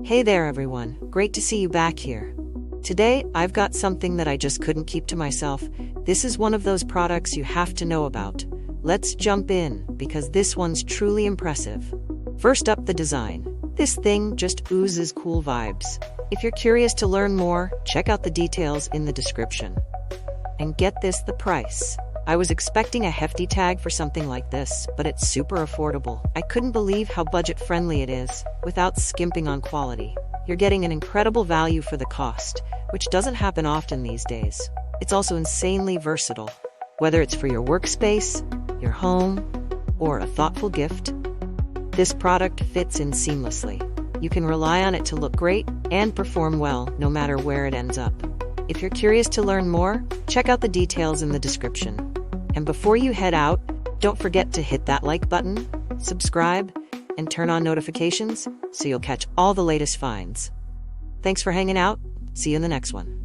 Hey there everyone, great to see you back here. Today, I've got something that I just couldn't keep to myself. This is one of those products you have to know about. Let's jump in, because this one's truly impressive. First up, the design. This thing just oozes cool vibes. If you're curious to learn more, check out the details in the description. And get this, the price. I was expecting a hefty tag for something like this, but it's super affordable. I couldn't believe how budget-friendly it is, without skimping on quality. You're getting an incredible value for the cost, which doesn't happen often these days. It's also insanely versatile. Whether it's for your workspace, your home, or a thoughtful gift, this product fits in seamlessly. You can rely on it to look great and perform well, no matter where it ends up. If you're curious to learn more, check out the details in the description. And before you head out, don't forget to hit that like button, subscribe, and turn on notifications so you'll catch all the latest finds. Thanks for hanging out. See you in the next one.